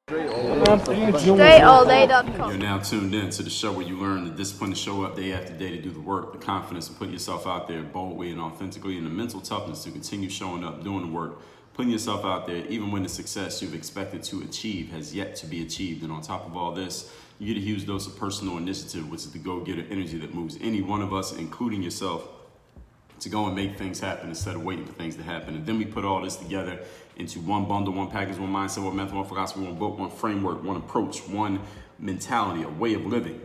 DreAllDay.com. You're now tuned in to the show where you learn the discipline to show up day after day to do the work, the confidence to put yourself out there boldly and authentically, and the mental toughness to continue showing up, doing the work, putting yourself out there even when the success you've expected to achieve has yet to be achieved. And on top of all this, you get a huge dose of personal initiative, which is the go-getter energy that moves any one of us, including yourself, to go and make things happen instead of waiting for things to happen. And then we put all this together into one bundle, one package, one mindset, one method, one philosophy, one book, one framework, one approach, one mentality, a way of living.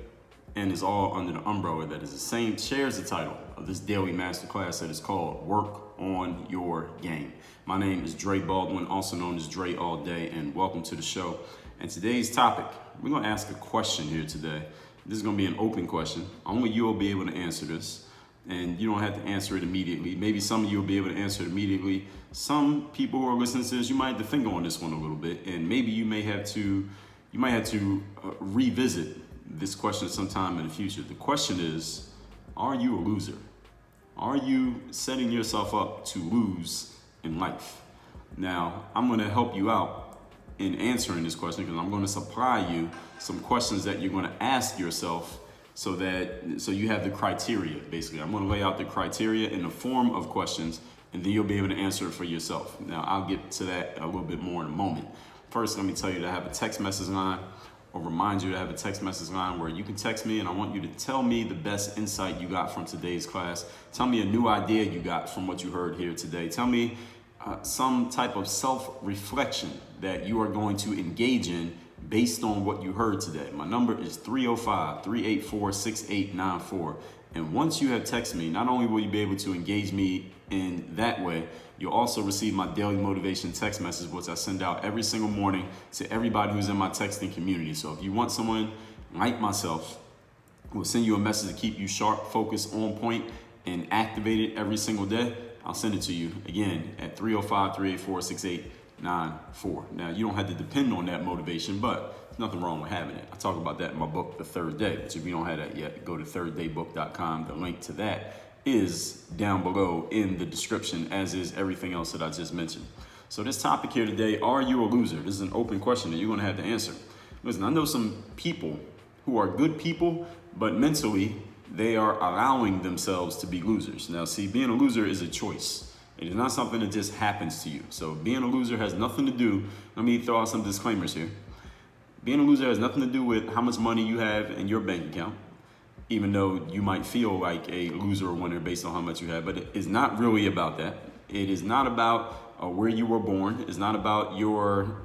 And it's all under the umbrella that is the same, shares the title of this daily masterclass that is called Work on Your Game. My name is Dre Baldwin, also known as Dre All Day, and welcome to the show. And today's topic, we're gonna ask a question here today. This is gonna be an open question. Only you will be able to answer this. And you don't have to answer it immediately. Maybe some of you will be able to answer it immediately. Some people who are listening to this, you might have to think on this one a little bit, and maybe you might have to revisit this question sometime in the future. The question is, are you a loser? Are you setting yourself up to lose in life? Now, I'm going to help you out in answering this question because I'm going to supply you some questions that you're going to ask yourself so you have the criteria. Basically, I'm going to lay out the criteria in the form of questions, and then you'll be able to answer it for yourself. Now, I'll get to that a little bit more in a moment. First, let me tell you to have a text message line, or remind you to have a text message line where you can text me, and I want you to tell me the best insight you got from today's class. Tell me a new idea you got from what you heard here today. Tell me some type of self-reflection that you are going to engage in based on what you heard today. My number is 305-384-6894. And once you have texted me, not only will you be able to engage me in that way, you'll also receive my daily motivation text message, which I send out every single morning to everybody who's in my texting community. So if you want someone like myself who will send you a message to keep you sharp, focused, on point, and activated every single day, I'll send it to you again at 305-384-6894. Now, you don't have to depend on that motivation, but there's nothing wrong with having it. I talk about that in my book, The Third Day, which if you don't have that yet, go to thirddaybook.com. The link to that is down below in the description, as is everything else that I just mentioned. So this topic here today, are you a loser? This is an open question that you're gonna have to answer. Listen, I know some people who are good people, but mentally they are allowing themselves to be losers. Now, see, being a loser is a choice. It is not something that just happens to you. So being a loser has nothing to do, let me throw out some disclaimers here. Being a loser has nothing to do with how much money you have in your bank account, even though you might feel like a loser or winner based on how much you have, but it is not really about that. It is not about where you were born. It's not about your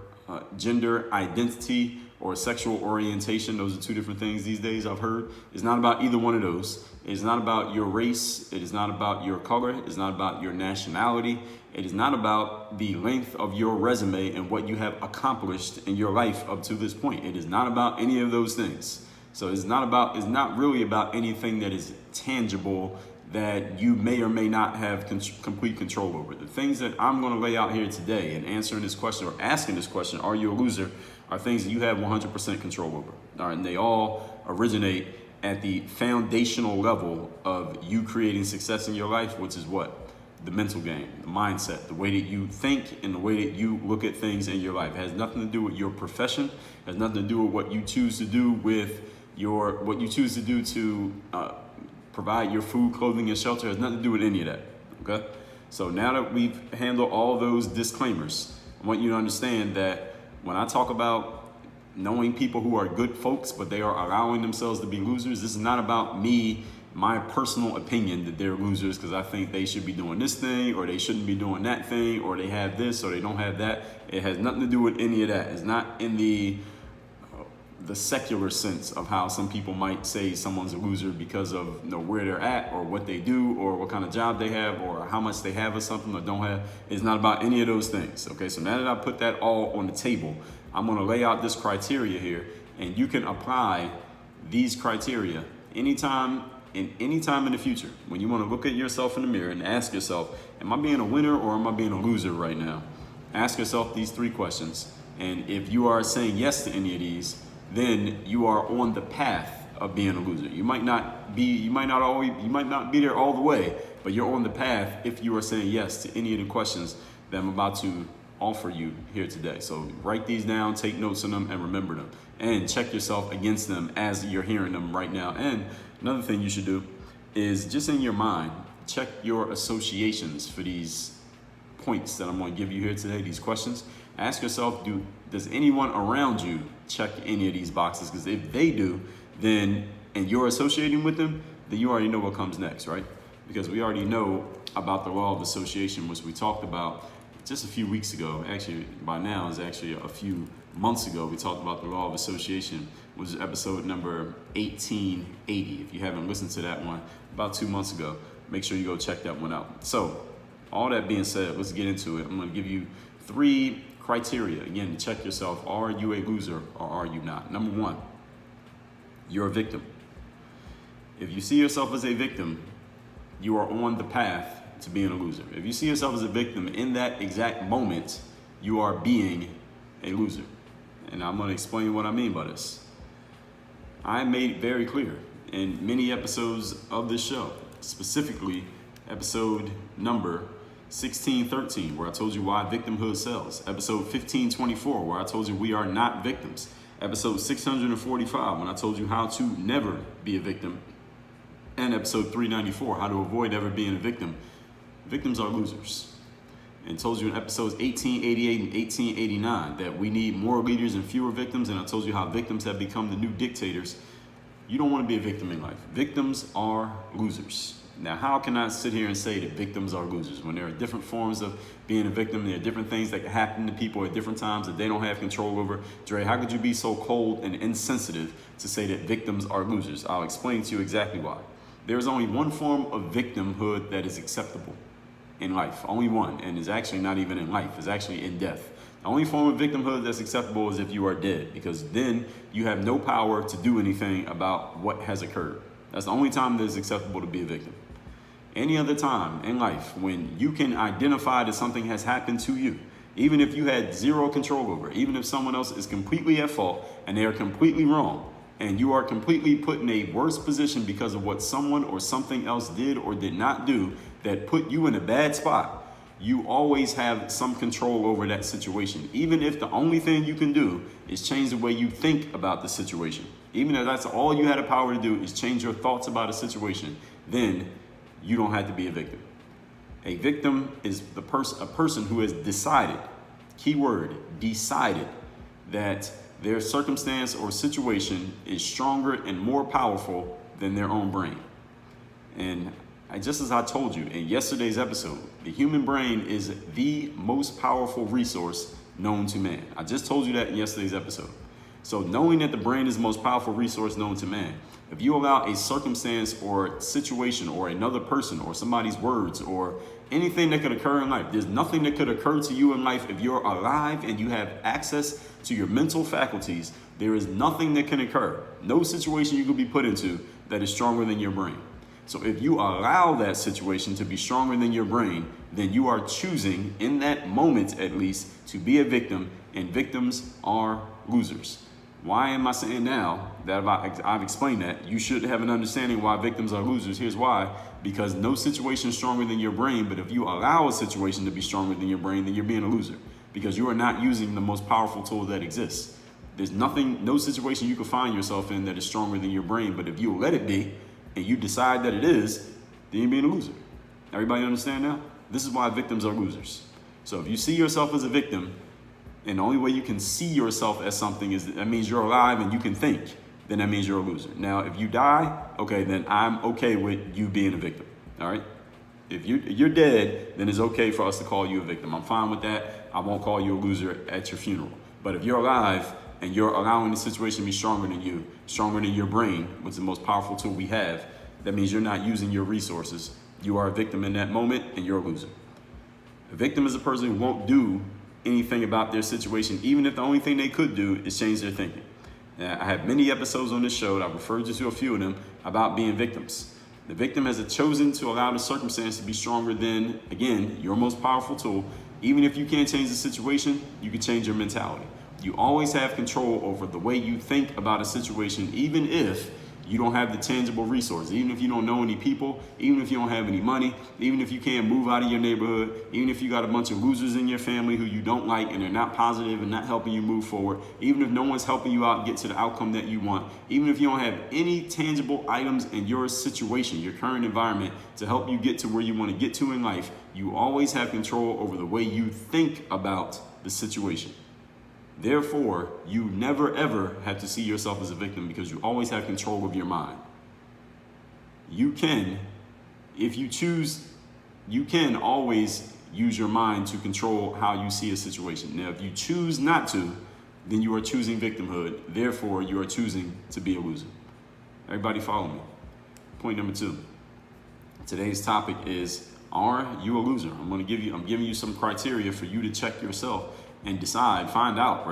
gender identity or sexual orientation. Those are two different things these days, I've heard. It's not about either one of those. It's not about your race. It is not about your color. It's not about your nationality. It is not about the length of your resume and what you have accomplished in your life up to this point. It is not about any of those things. So it's not really about anything that is tangible that you may or may not have complete control over. The things that I'm going to lay out here today and answering this question or asking this question, are you a loser, are things that you have 100% control over. All right, and they all originate at the foundational level of you creating success in your life, which is what? The mental game, the mindset, the way that you think and the way that you look at things in your life. It has nothing to do with your profession. It has nothing to do with what you choose to do with to provide your food, clothing, and shelter. It has nothing to do with any of that, okay? So now that we've handled all those disclaimers, I want you to understand that when I talk about knowing people who are good folks, but they are allowing themselves to be losers, this is not about me, my personal opinion that they're losers because I think they should be doing this thing or they shouldn't be doing that thing or they have this or they don't have that. It has nothing to do with any of that. It's not in the secular sense of how some people might say someone's a loser because of where they're at or what they do or what kind of job they have or how much they have of something or don't have. It's not about any of those things. Okay, so now that I put that all on the table, I'm going to lay out this criteria here, and you can apply these criteria anytime in the future when you want to look at yourself in the mirror and ask yourself, am I being a winner or am I being a loser right now? Ask yourself these three questions, and if you are saying yes to any of these, then you are on the path of being a loser. You might not be there all the way, but you're on the path if you are saying yes to any of the questions that I'm about to offer you here today. So write these down, take notes on them, and remember them. And check yourself against them as you're hearing them right now. And another thing you should do is just in your mind, check your associations for these points that I'm going to give you here today, these questions. Ask yourself, does anyone around you check any of these boxes? Because if they do, then, and you're associating with them, then you already know what comes next, right? Because we already know about the law of association, which we talked about just a few weeks ago. Actually, by now, it's actually a few months ago. We talked about the law of association, which is episode number 1880. If you haven't listened to that one, about 2 months ago, make sure you go check that one out. So, all that being said, let's get into it. I'm going to give you 3 criteria, again, to check yourself. Are you a loser or are you not? Number 1, you're a victim. If you see yourself as a victim, you are on the path to being a loser. If you see yourself as a victim in that exact moment, you are being a loser. And I'm going to explain what I mean by this. I made it very clear in many episodes of this show, specifically episode number 1613, where I told you why victimhood sells. Episode 1524, where I told you we are not victims. Episode 645, when I told you how to never be a victim. And episode 394, how to avoid ever being a victim. Victims are losers. And told you in episodes 1888 and 1889 that we need more leaders and fewer victims. And I told you how victims have become the new dictators. You don't want to be a victim in life. Victims are losers. Now, how can I sit here and say that victims are losers when there are different forms of being a victim? There are different things that can happen to people at different times that they don't have control over. Dre, how could you be so cold and insensitive to say that victims are losers? I'll explain to you exactly why. There is only one form of victimhood that is acceptable in life. Only one. And it's actually not even in life. It's actually in death. The only form of victimhood that's acceptable is if you are dead, because then you have no power to do anything about what has occurred. That's the only time that it's acceptable to be a victim. Any other time in life when you can identify that something has happened to you, even if you had zero control over it, even if someone else is completely at fault and they are completely wrong, and you are completely put in a worse position because of what someone or something else did or did not do that put you in a bad spot, you always have some control over that situation. Even if the only thing you can do is change the way you think about the situation. Even if that's all you had the power to do is change your thoughts about a situation, then you don't have to be a victim. A victim is a person who has decided, keyword, decided, that their circumstance or situation is stronger and more powerful than their own brain. And just as I told you in yesterday's episode, the human brain is the most powerful resource known to man. I just told you that in yesterday's episode. So knowing that the brain is the most powerful resource known to man, if you allow a circumstance or situation or another person or somebody's words or anything that could occur in life, there's nothing that could occur to you in life if you're alive and you have access to your mental faculties. There is nothing that can occur, no situation you could be put into that is stronger than your brain. So if you allow that situation to be stronger than your brain, then you are choosing, in that moment at least, to be a victim, and victims are losers. Why am I saying now that I've explained that? You should have an understanding why victims are losers. Here's why. Because no situation is stronger than your brain, but if you allow a situation to be stronger than your brain, then you're being a loser. Because you are not using the most powerful tool that exists. There's no situation you can find yourself in that is stronger than your brain, but if you let it be, and you decide that it is, then you're being a loser. Everybody understand now? This is why victims are losers. So if you see yourself as a victim, and the only way you can see yourself as something is that means you're alive and you can think, then that means you're a loser. Now, if you die, okay, then I'm okay with you being a victim, all right? If you're dead, then it's okay for us to call you a victim. I'm fine with that. I won't call you a loser at your funeral. But if you're alive and you're allowing the situation to be stronger than you, stronger than your brain, which is the most powerful tool we have, that means you're not using your resources. You are a victim in that moment and you're a loser. A victim is a person who won't do anything about their situation, even if the only thing they could do is change their thinking. Now, I have many episodes on this show, I've referred you to a few of them, about being victims. The victim has chosen to allow the circumstance to be stronger than, again, your most powerful tool. Even if you can't change the situation, you can change your mentality. You always have control over the way you think about a situation, even if You don't have the tangible resources. Even if you don't know any people, even if you don't have any money, even if you can't move out of your neighborhood, even if you got a bunch of losers in your family who you don't like and they're not positive and not helping you move forward, even if no one's helping you out get to the outcome that you want, even if you don't have any tangible items in your situation, your current environment, to help you get to where you want to get to in life, you always have control over the way you think about the situation. Therefore, you never ever have to see yourself as a victim because you always have control of your mind. You can, if you choose, you can always use your mind to control how you see a situation. Now, if you choose not to, then you are choosing victimhood. Therefore, you are choosing to be a loser. Everybody follow me. Point number 2. Today's topic is, are you a loser? I'm giving you some criteria for you to check yourself and find out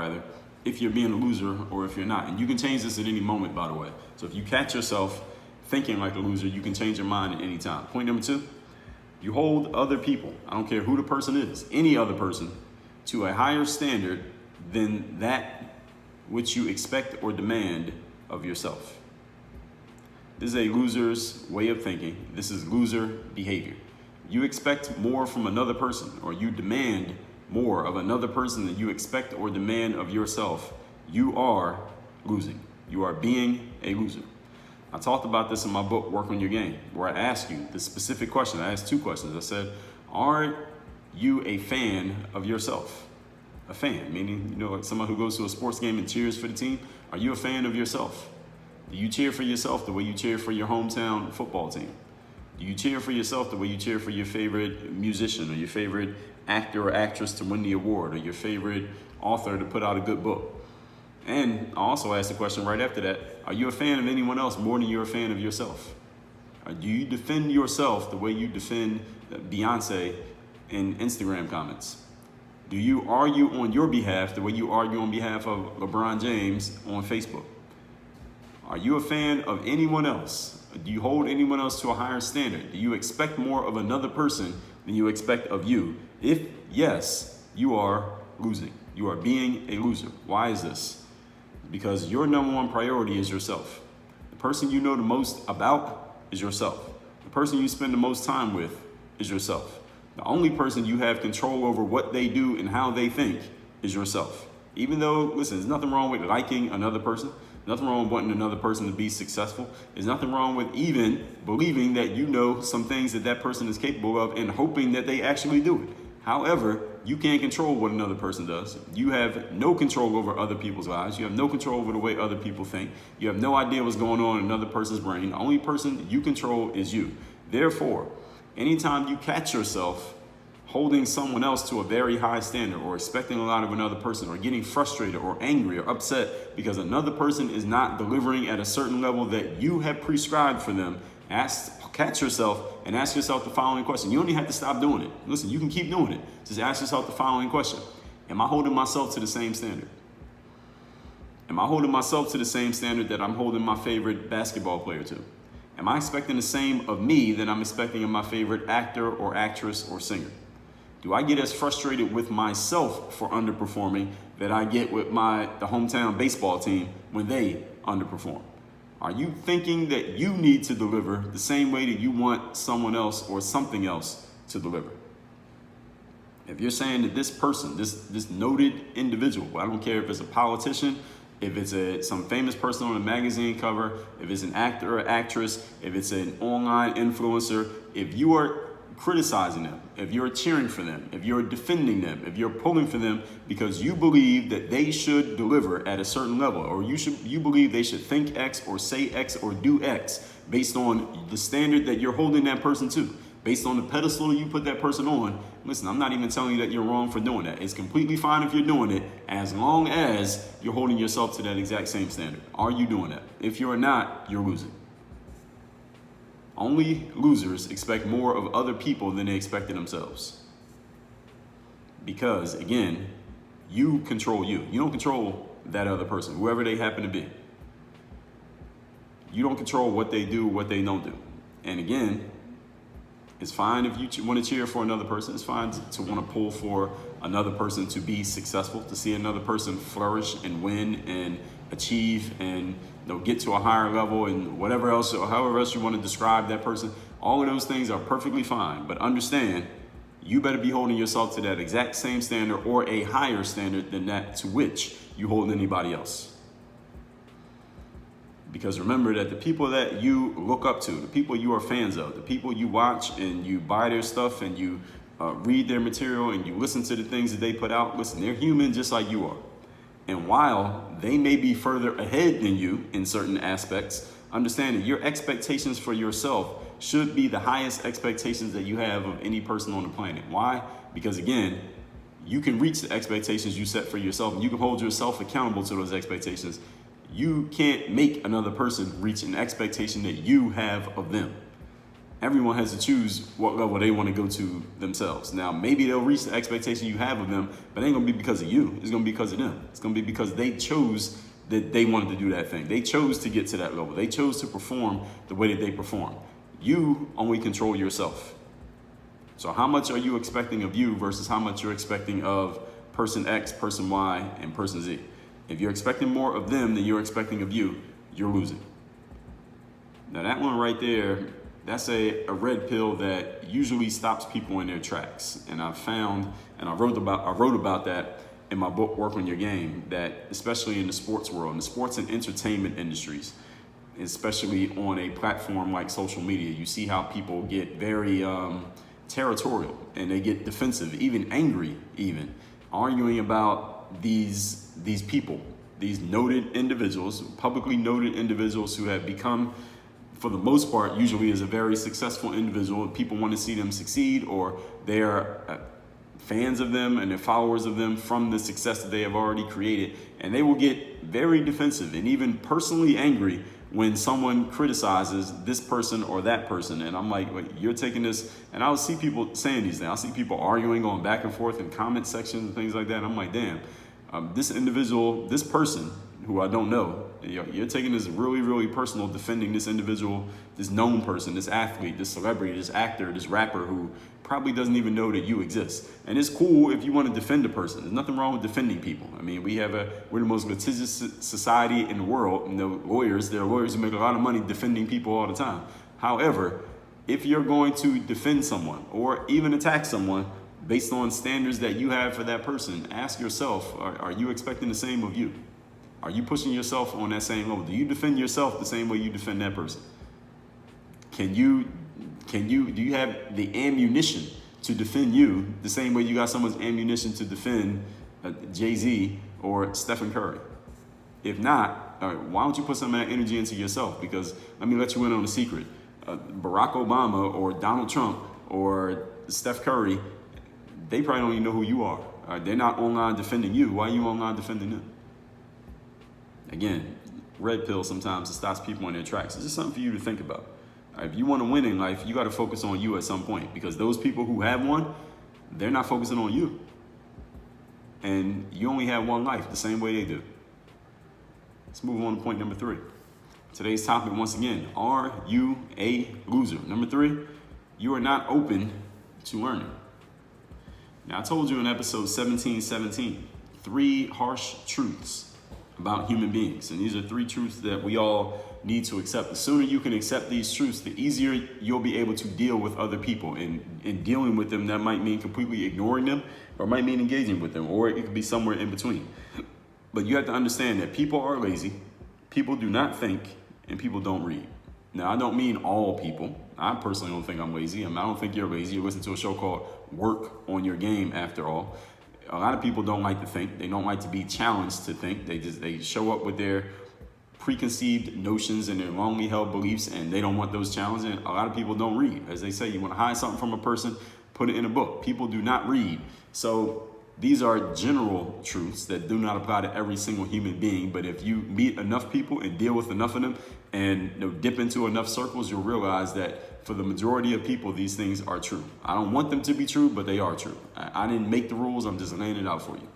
if you're being a loser or if you're not. And you can change this at any moment, by the way. So if you catch yourself thinking like a loser, you can change your mind at any time. Point number 2, you hold other people, I don't care who the person is, any other person, to a higher standard than that which you expect or demand of yourself. This is a loser's way of thinking. This is loser behavior. You expect more from another person, or you demand more of another person than you expect or demand of yourself. You are losing. You are being a loser. I talked about this in my book, Work on Your Game, where I asked you the specific question. I asked 2 questions. I said, are you a fan of yourself? A fan, meaning, like someone who goes to a sports game and cheers for the team. Are you a fan of yourself? Do you cheer for yourself the way you cheer for your hometown football team? Do you cheer for yourself the way you cheer for your favorite musician or your favorite actor or actress to win the award or your favorite author to put out a good book? And I also asked the question right after that, are you a fan of anyone else more than you're a fan of yourself? Or do you defend yourself the way you defend Beyonce in Instagram comments? Do you argue on your behalf the way you argue on behalf of LeBron James on Facebook? Are you a fan of anyone else? Do you hold anyone else to a higher standard? Do you expect more of another person than you expect of you? If yes, you are losing. You are being a loser. Why is this? Because your number 1 priority is yourself. The person you know the most about is yourself. The person you spend the most time with is yourself. The only person you have control over what they do and how they think is yourself. Even though, listen, there's nothing wrong with liking another person. Nothing wrong with wanting another person to be successful. There's nothing wrong with even believing that you know some things that person is capable of and hoping that they actually do it. However, you can't control what another person does. You have no control over other people's lives. You have no control over the way other people think. You have no idea what's going on in another person's brain. The only person you control is you. Therefore, anytime you catch yourself holding someone else to a very high standard or expecting a lot of another person or getting frustrated or angry or upset because another person is not delivering at a certain level that you have prescribed for them, catch yourself and ask yourself the following question. You don't even have to stop doing it. Listen, you can keep doing it. Just ask yourself the following question. Am I holding myself to the same standard? Am I holding myself to the same standard that I'm holding my favorite basketball player to? Am I expecting the same of me that I'm expecting of my favorite actor or actress or singer? Do I get as frustrated with myself for underperforming that I get with the hometown baseball team when they underperform? Are you thinking that you need to deliver the same way that you want someone else or something else to deliver? If you're saying that this person, this noted individual, I don't care if it's a politician, if it's some famous person on a magazine cover, if it's an actor or actress, if it's an online influencer, if you are criticizing them, if you're cheering for them, if you're defending them, if you're pulling for them because you believe that they should deliver at a certain level, or you believe they should think X or say X or do X based on the standard that you're holding that person to, based on the pedestal you put that person on. Listen, I'm not even telling you that you're wrong for doing that. It's completely fine if you're doing it as long as you're holding yourself to that exact same standard. Are you doing that? If you're not, you're losing. Only losers expect more of other people than they expect of themselves. Because, again, you control you. You don't control that other person, whoever they happen to be. You don't control what they do, what they don't do. And again, it's fine if you want to cheer for another person. It's fine to want to pull for another person to be successful, to see another person flourish and win and achieve and get to a higher level and whatever else, or however else you want to describe that person. All of those things are perfectly fine, but understand, you better be holding yourself to that exact same standard or a higher standard than that to which you hold anybody else. Because remember that the people that you look up to, the people you are fans of, the people you watch and you buy their stuff and you read their material and you listen to the things that they put out, listen, they're human just like you are. And while they may be further ahead than you in certain aspects, understand that your expectations for yourself should be the highest expectations that you have of any person on the planet. Why? Because again, you can reach the expectations you set for yourself and you can hold yourself accountable to those expectations. You can't make another person reach an expectation that you have of them. Everyone has to choose what level they want to go to themselves. Now, maybe they'll reach the expectation you have of them, but it ain't going to be because of you. It's going to be because of them. It's going to be because they chose that they wanted to do that thing. They chose to get to that level. They chose to perform the way that they perform. You only control yourself. So how much are you expecting of you versus how much you're expecting of person X, person Y, and person Z? If you're expecting more of them than you're expecting of you, you're losing. Now that one right there, that's a red pill that usually stops people in their tracks. And I found, and I wrote about that in my book, Work on Your Game, that especially in the sports world, in the sports and entertainment industries, especially on a platform like social media, you see how people get very territorial and they get defensive, even angry, even arguing about these people, these noted individuals, publicly noted individuals who have become, for the most part, usually is a very successful individual. People want to see them succeed, or they're fans of them and they're followers of them from the success that they have already created. And they will get very defensive and even personally angry when someone criticizes this person or that person. And I'm like, wait, you're taking this, and I'll see people saying these things. I'll see people arguing, going back and forth in comment sections and things like that. And I'm like, damn, this individual, this person who I don't know, you're taking this really, really personal, defending this individual, this known person, this athlete, this celebrity, this actor, this rapper who probably doesn't even know that you exist. And it's cool if you want to defend a person. There's nothing wrong with defending people. I mean, we're the most litigious society in the world, and there are lawyers who make a lot of money defending people all the time. However, if you're going to defend someone or even attack someone based on standards that you have for that person, ask yourself, are you expecting the same of you? Are you pushing yourself on that same level? Do you defend yourself the same way you defend that person? Do you have the ammunition to defend you the same way you got someone's ammunition to defend Jay-Z or Stephen Curry? If not, why don't you put some of that energy into yourself? Because let me let you in on a secret. Barack Obama or Donald Trump or Steph Curry, they probably don't even know who you are. They're not online defending you. Why are you online defending them? Again, red pill sometimes it stops people in their tracks. It's just something for you to think about. If you want to win in life, you got to focus on you at some point, because those people who have won, they're not focusing on you. And you only have one life the same way they do. Let's move on to point number 3. Today's topic, once again, are you a loser? Number 3, you are not open to learning. Now, I told you in episode 1717, 3 harsh truths about human beings. And these are 3 truths that we all need to accept. The sooner you can accept these truths, the easier you'll be able to deal with other people. And in dealing with them, that might mean completely ignoring them, or might mean engaging with them, or it could be somewhere in between. But you have to understand that people are lazy, people do not think, and people don't read. Now, I don't mean all people. I personally don't think I'm lazy. I don't think you're lazy. You listen to a show called Work on Your Game, after all. A lot of people don't like to think. They don't like to be challenged to think. They show up with their preconceived notions and their wrongly held beliefs, and they don't want those challenged. And a lot of people don't read. As they say, you want to hide something from a person, put it in a book. People do not read. So these are general truths that do not apply to every single human being. But if you meet enough people and deal with enough of them and dip into enough circles, you'll realize that for the majority of people, these things are true. I don't want them to be true, but they are true. I didn't make the rules. I'm just laying it out for you.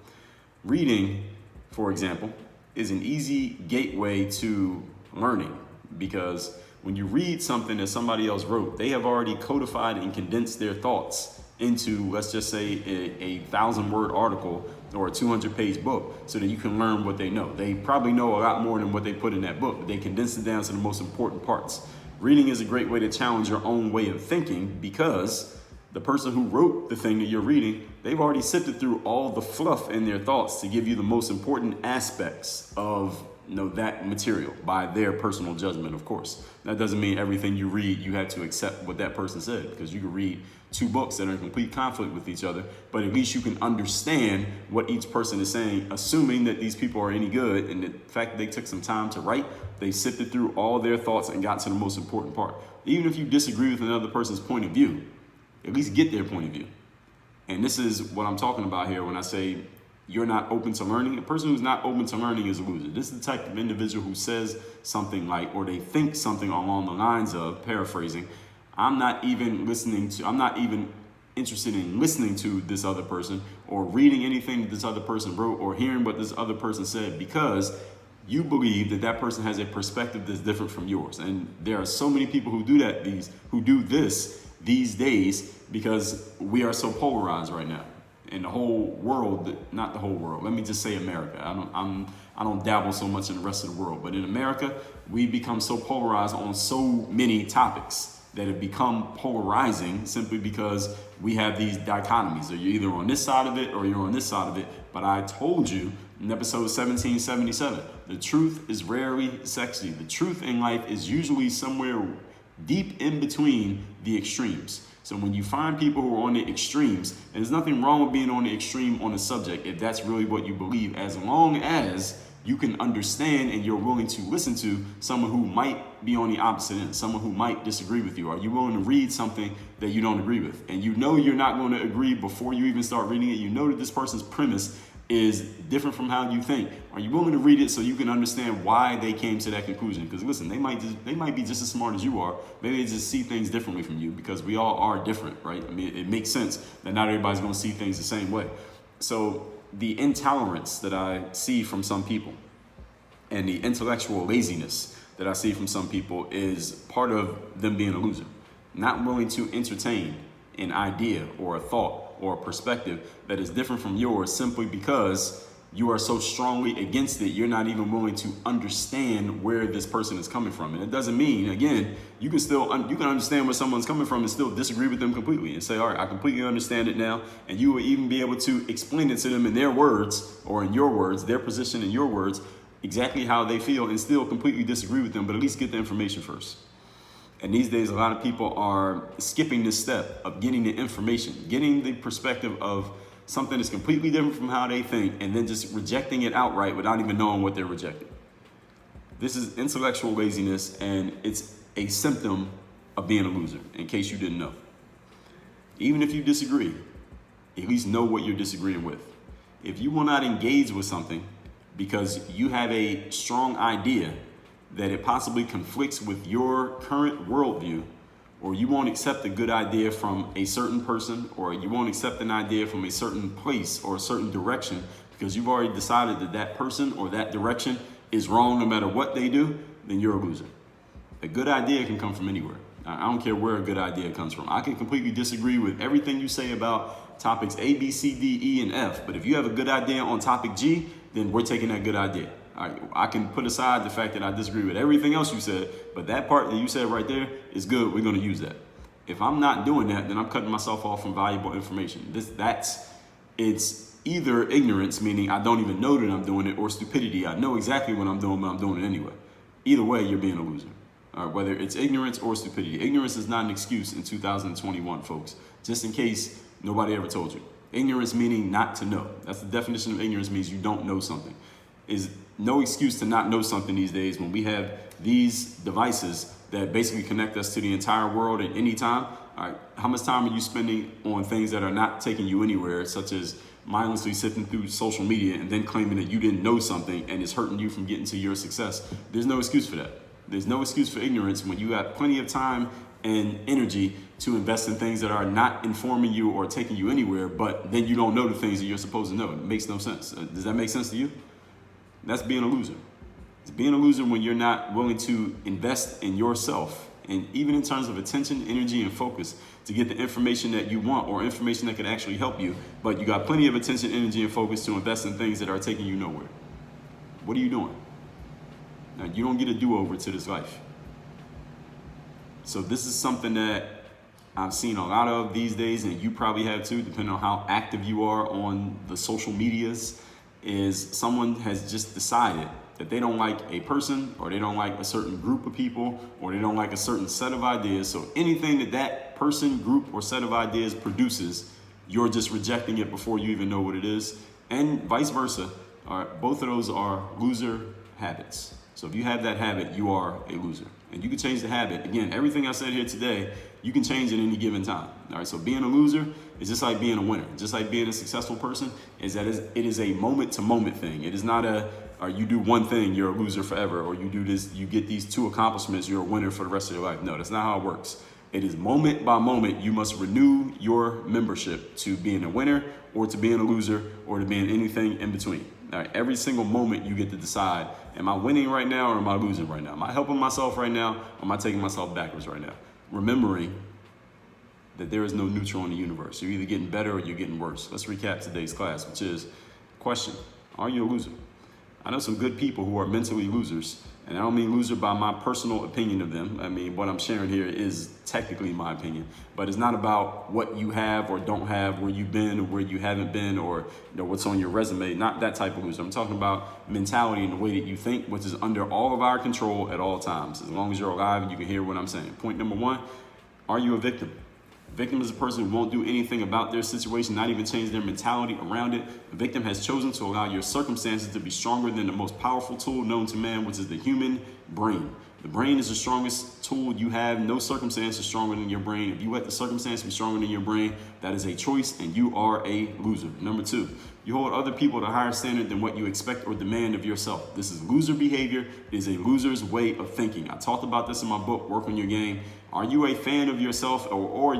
Reading, for example, is an easy gateway to learning, because when you read something that somebody else wrote, they have already codified and condensed their thoughts into, let's just say, a 1,000-word article or a 200-page book so that you can learn what they know. They probably know a lot more than what they put in that book, but they condense it down to the most important parts. Reading is a great way to challenge your own way of thinking because the person who wrote the thing that you're reading, they've already sifted through all the fluff in their thoughts to give you the most important aspects of that material by their personal judgment, of course. That doesn't mean everything you read, you have to accept what that person said, because you can read two books that are in complete conflict with each other, but at least you can understand what each person is saying, assuming that these people are any good, and the fact that they took some time to write, they sifted through all their thoughts and got to the most important part. Even if you disagree with another person's point of view, at least get their point of view. And this is what I'm talking about here when I say you're not open to learning. A person who's not open to learning is a loser. This is the type of individual who says something like, or they think something along the lines of, paraphrasing, I'm not even interested in listening to this other person or reading anything that this other person wrote or hearing what this other person said, because you believe that that person has a perspective that's different from yours. And there are so many people who do that, who do this these days, because we are so polarized right now. In the whole world, not the whole world, let me just say America. I don't dabble so much in the rest of the world, but in America, we become so polarized on so many topics that have become polarizing simply because we have these dichotomies. So you're either on this side of it or you're on this side of it. But I told you in episode 1777, the truth is rarely sexy. The truth in life is usually somewhere deep in between the extremes. So when you find people who are on the extremes, and there's nothing wrong with being on the extreme on a subject if that's really what you believe, as long as you can understand and you're willing to listen to someone who might be on the opposite end, someone who might disagree with you. Are you willing to read something that you don't agree with? And you know you're not going to agree before you even start reading it. You know that this person's premise is different from how you think. Are you willing to read it so you can understand why they came to that conclusion? Because listen, they might be just as smart as you are. Maybe they just see things differently from you, because we all are different, right? I mean, it makes sense that not everybody's going to see things the same way. So the intolerance that I see from some people and the intellectual laziness that I see from some people is part of them being a loser. Not willing to entertain an idea or a thought or a perspective that is different from yours simply because you are so strongly against it, you're not even willing to understand where this person is coming from. And it doesn't mean, again, you can understand where someone's coming from and still disagree with them completely and say, all right, I completely understand it now. And you will even be able to explain it to them in their words, or in your words, their position in your words, exactly how they feel, and still completely disagree with them, but at least get the information first. And these days, a lot of people are skipping this step of getting the information, getting the perspective of something that's completely different from how they think, and then just rejecting it outright without even knowing what they're rejecting. This is intellectual laziness, and it's a symptom of being a loser, in case you didn't know. Even if you disagree, at least know what you're disagreeing with. If you will not engage with something because you have a strong idea that it possibly conflicts with your current worldview, or you won't accept a good idea from a certain person, or you won't accept an idea from a certain place or a certain direction because you've already decided that that person or that direction is wrong no matter what they do, then you're a loser. A good idea can come from anywhere. I don't care where a good idea comes from. I can completely disagree with everything you say about topics A, B, C, D, E, and F, but if you have a good idea on topic G, then we're taking that good idea. I can put aside the fact that I disagree with everything else you said, but that part that you said right there is good. We're going to use that. If I'm not doing that, then I'm cutting myself off from valuable information. It's either ignorance, meaning I don't even know that I'm doing it, or stupidity. I know exactly what I'm doing, but I'm doing it anyway. Either way, you're being a loser. Whether it's ignorance or stupidity. Ignorance is not an excuse in 2021, folks. Just in case nobody ever told you. Ignorance meaning not to know. That's the definition of ignorance, means you don't know something. Is no excuse to not know something these days when we have these devices that basically connect us to the entire world at any time. All right, how much time are you spending on things that are not taking you anywhere, such as mindlessly sifting through social media and then claiming that you didn't know something and it's hurting you from getting to your success? There's no excuse for that. There's no excuse for ignorance when you have plenty of time and energy to invest in things that are not informing you or taking you anywhere, but then you don't know the things that you're supposed to know. It makes no sense. Does that make sense to you? That's being a loser. It's being a loser when you're not willing to invest in yourself and even in terms of attention, energy, and focus to get the information that you want or information that could actually help you, but you got plenty of attention, energy, and focus to invest in things that are taking you nowhere. What are you doing? Now, you don't get a do-over to this life. So this is something that I've seen a lot of these days, and you probably have too, depending on how active you are on the social medias, is someone has just decided that they don't like a person, or they don't like a certain group of people, or they don't like a certain set of ideas. So anything that that person, group, or set of ideas produces, you're just rejecting it before you even know what it is. And vice versa. Both of those are loser habits. So if you have that habit, you are a loser. And you can change the habit. Again, everything I said here today, you can change at any given time. All right, so being a loser is just like being a winner. Just like being a successful person is that it is a moment-to-moment thing. It is not you do one thing, you're a loser forever, or you do this, you get these 2 accomplishments, you're a winner for the rest of your life. No, that's not how it works. It is moment by moment, you must renew your membership to being a winner, or to being a loser, or to being anything in between. All right, every single moment you get to decide, am I winning right now or am I losing right now? Am I helping myself right now or am I taking myself backwards right now? Remembering that there is no neutral in the universe. You're either getting better or you're getting worse. Let's recap today's class, which is, question, are you a loser? I know some good people who are mentally losers, and I don't mean loser by my personal opinion of them. I mean, what I'm sharing here is technically my opinion, but it's not about what you have or don't have, where you've been or where you haven't been, or what's on your resume. Not that type of loser. I'm talking about mentality and the way that you think, which is under all of our control at all times, as long as you're alive and you can hear what I'm saying. Point number 1, are you a victim? A victim is a person who won't do anything about their situation, not even change their mentality around it. A victim has chosen to allow your circumstances to be stronger than the most powerful tool known to man, which is the human brain. The brain is the strongest tool you have. No circumstance is stronger than your brain. If you let the circumstance be stronger than your brain, that is a choice and you are a loser. Number 2, you hold other people to a higher standard than what you expect or demand of yourself. This is loser behavior. It is a loser's way of thinking. I talked about this in my book, Work on Your Game. Are you a fan of yourself, or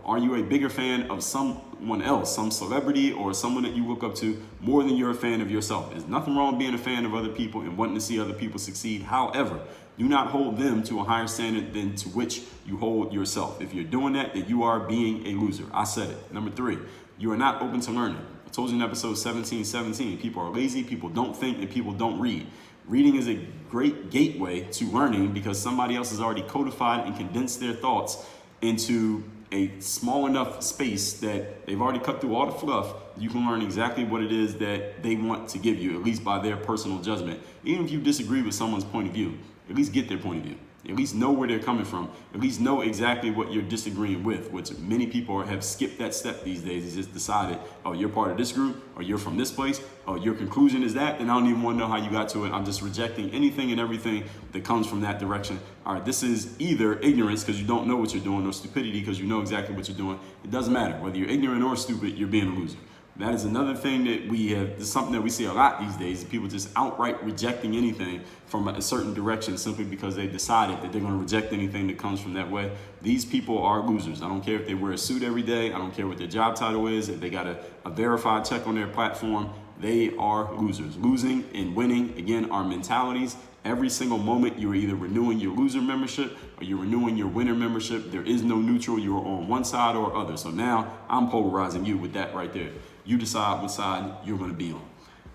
are you a bigger fan of someone else, some celebrity or someone that you look up to more than you're a fan of yourself? There's nothing wrong with being a fan of other people and wanting to see other people succeed. However, do not hold them to a higher standard than to which you hold yourself. If you're doing that, then you are being a loser. I said it. Number 3, you are not open to learning. I told you in episode 17, people are lazy, people don't think, and people don't read. Reading is a great gateway to learning because somebody else has already codified and condensed their thoughts into a small enough space that they've already cut through all the fluff. You can learn exactly what it is that they want to give you, at least by their personal judgment. Even if you disagree with someone's point of view, at least get their point of view. At least know where they're coming from. At least know exactly what you're disagreeing with, which many people have skipped that step these days. They just decided, oh, you're part of this group, or you're from this place, or your conclusion is that, then I don't even want to know how you got to it. I'm just rejecting anything and everything that comes from that direction. All right, this is either ignorance because you don't know what you're doing, or stupidity because you know exactly what you're doing. It doesn't matter. Whether you're ignorant or stupid, you're being a loser. That is another thing that it's something that we see a lot these days. People just outright rejecting anything from a certain direction simply because they decided that they're going to reject anything that comes from that way. These people are losers. I don't care if they wear a suit every day. I don't care what their job title is. If they got a verified check on their platform, they are losers. Losing and winning, again, are mentalities. Every single moment, you're either renewing your loser membership or you're renewing your winner membership. There is no neutral. You're on one side or other. So now I'm polarizing you with that right there. You decide what side you're going to be on.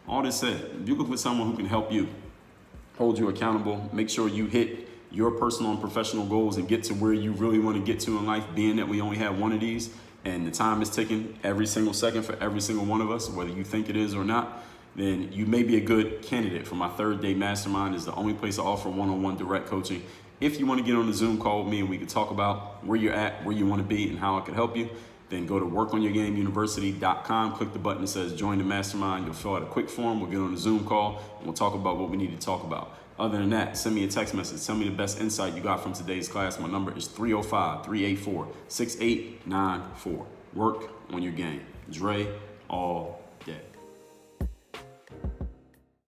All this said, if you look for someone who can help you, hold you accountable, make sure you hit your personal and professional goals and get to where you really want to get to in life, being that we only have one of these and the time is ticking every single second for every single one of us, whether you think it is or not, then you may be a good candidate for my 3rd-day mastermind. Is the only place I offer one-on-one direct coaching. If you want to get on the Zoom call with me and we can talk about where you're at, where you want to be, and how I can help you, then go to workonyourgameuniversity.com, click the button that says join the mastermind. You'll fill out a quick form. We'll get on a Zoom call and we'll talk about what we need to talk about. Other than that, send me a text message. Tell me the best insight you got from today's class. My number is 305-384-6894. Work on your game. Dre all day.